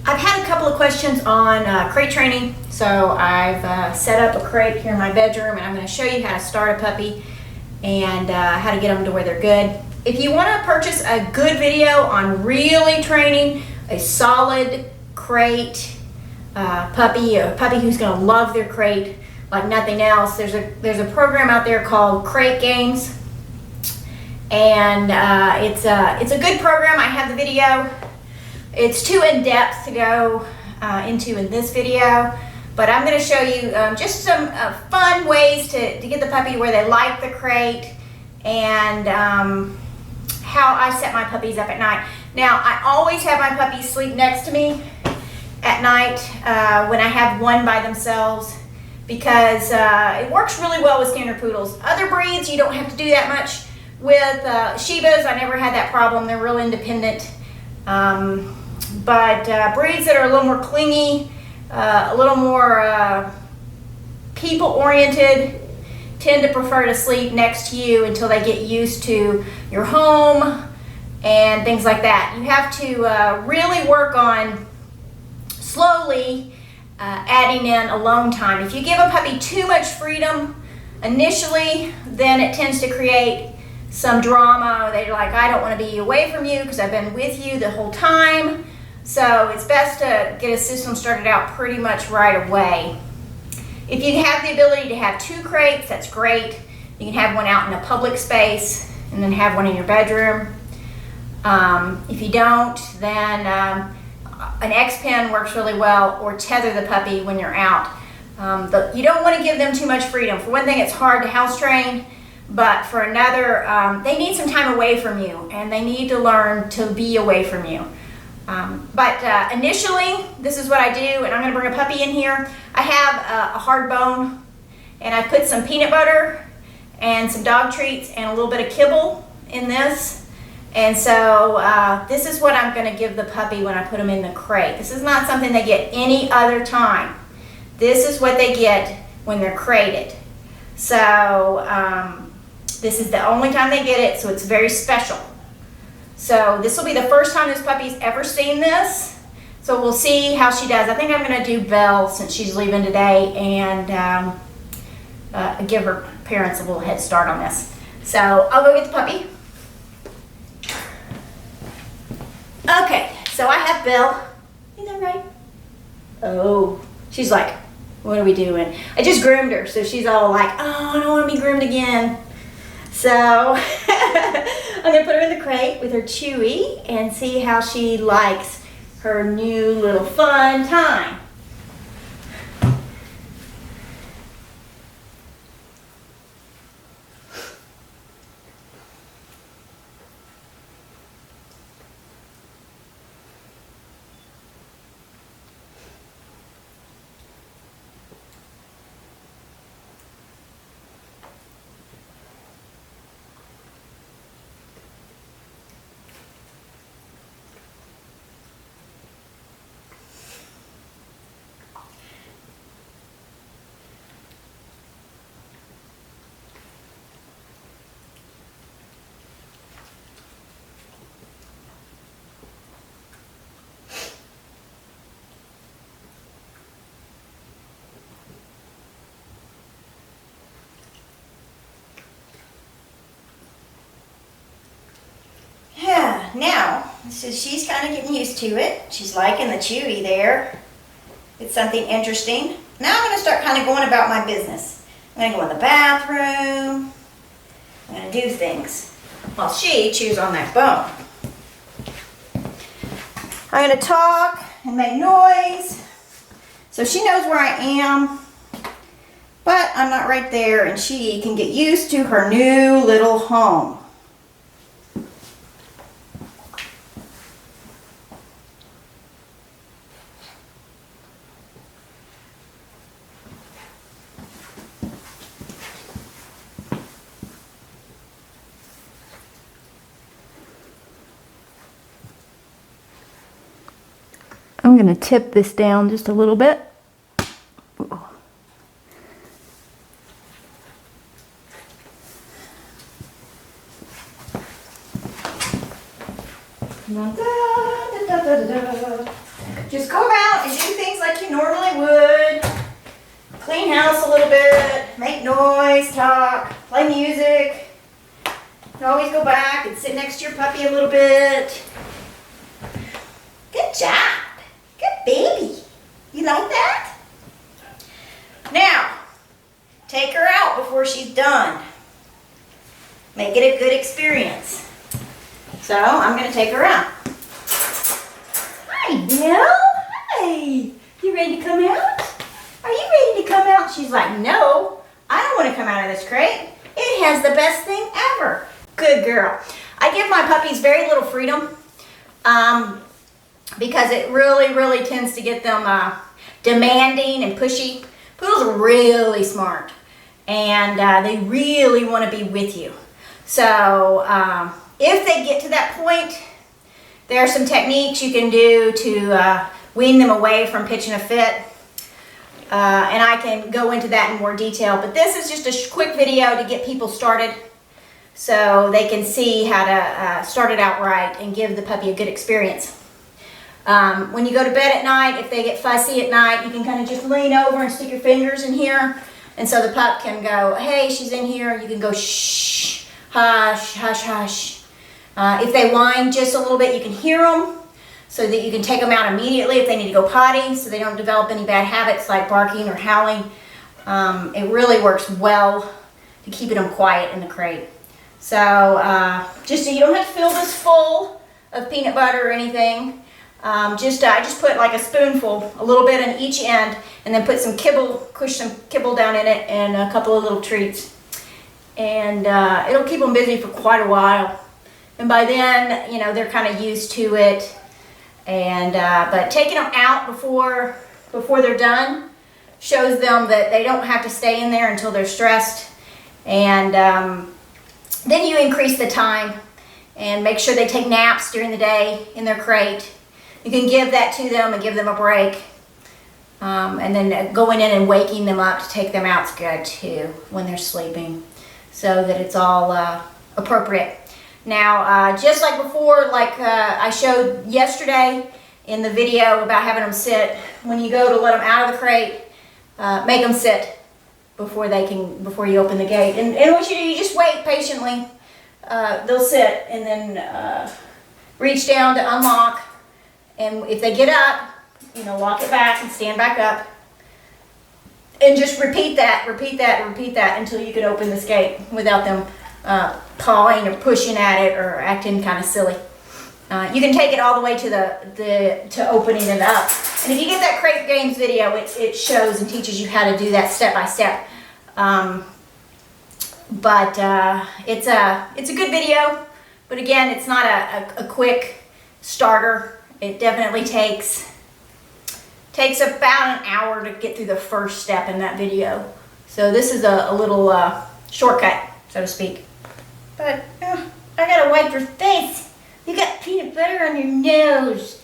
I've had a couple of questions on crate training, so I've set up a crate here in my bedroom, and I'm going to show you how to start a puppy and how to get them to where they're good. If you want to purchase a good video on really training a solid crate puppy, a puppy who's going to love their crate like nothing else, there's a program out there called Crate Games, and it's a good program. I have the video. It's too in-depth to go into in this video, but I'm going to show you just some fun ways to get the puppy where they like the crate, and how I set my puppies up at night. Now, I always have my puppies sleep next to me at night when I have one by themselves, because it works really well with standard poodles. Other breeds, you don't have to do that much. With Shibas, I never had that problem. They're real independent. But breeds that are a little more clingy, a little more people-oriented, tend to prefer to sleep next to you until they get used to your home and things like that. You have to really work on slowly adding in alone time. If you give a puppy too much freedom initially, then it tends to create some drama. They're like, I don't want to be away from you because I've been with you the whole time. So it's best to get a system started out pretty much right away. If you have the ability to have 2 crates, that's great. You can have one out in a public space and then have one in your bedroom. If you don't, then an X-pen works really well, or tether the puppy when you're out. You don't want to give them too much freedom. For one thing, it's hard to house train, but for another, they need some time away from you, and they need to learn to be away from you. But initially, this is what I do, and I'm going to bring a puppy in here. I have a hard bone, and I put some peanut butter and some dog treats and a little bit of kibble in this. And so this is what I'm going to give the puppy when I put them in the crate. This is not something they get any other time. This is what they get when they're crated. So this is the only time they get it, so it's very special. So this will be the first time this puppy's ever seen this. So we'll see how she does. I think I'm going to do Belle since she's leaving today, and give her parents a little head start on this. So I'll go get the puppy. Okay, so I have Belle. Is that right? Oh, she's like, what are we doing? I just groomed her, so she's all like, oh, I don't want to be groomed again. So I'm going to put her in the crate with her Chewy and see how she likes her new little fun time. Now, so she's kind of getting used to it. She's liking the Chewy there. It's something interesting. Now I'm going to start kind of going about my business. I'm going to go in the bathroom. I'm going to do things while she chews on that bone. I'm going to talk and make noise so she knows where I am, but I'm not right there, and she can get used to her new little home. I'm going to tip this down just a little bit. just go about and do things like you normally would. Clean house a little bit, make noise, talk, play music. You can always go back and sit next to your puppy a little bit. Good job. Good baby. You like that? Now, take her out before she's done. Make it a good experience. So, I'm going to take her out. Hi, Bill. Hi. You ready to come out? Are you ready to come out? She's like, no, I don't want to come out of this crate. It has the best thing ever. Good girl. I give my puppies very little freedom because it really tends to get them demanding and pushy. Poodles are really smart and they really want to be with you. So if they get to that point, there are some techniques you can do to wean them away from pitching a fit. And I can go into that in more detail, but this is just a quick video to get people started so they can see how to start it out right and give the puppy a good experience. When you go to bed at night, if they get fussy at night, you can kind of just lean over and stick your fingers in here, and so the pup can go, hey, she's in here. You can go, shh, hush, hush, hush. If they whine just a little bit, you can hear them, so that you can take them out immediately if they need to go potty, so they don't develop any bad habits like barking or howling. It really works well to keeping them quiet in the crate. So just so you don't have to fill this full of peanut butter or anything. I just put like a spoonful, a little bit on each end, and then put some kibble, push some kibble down in it, and a couple of little treats. And it'll keep them busy for quite a while. And by then, you know, they're kind of used to it. And but taking them out before they're done shows them that they don't have to stay in there until they're stressed. And then you increase the time and make sure they take naps during the day in their crate. You can give that to them and give them a break. And then going in and waking them up to take them out is good too when they're sleeping, so that it's all appropriate. Now, just like before, like I showed yesterday in the video about having them sit, when you go to let them out of the crate, make them sit before you open the gate. And what you do, you just wait patiently. They'll sit and then reach down to unlock. And if they get up, you know, lock it back and stand back up. And just repeat that until you can open this gate without them pawing or pushing at it or acting kind of silly. You can take it all the way to opening it up. And if you get that Crate Games video, it shows and teaches you how to do that step by step. It's a good video, but again, it's not a quick starter. It definitely takes about an hour to get through the first step in that video. So this is a little shortcut, so to speak. But I gotta wipe your face. You got peanut butter on your nose.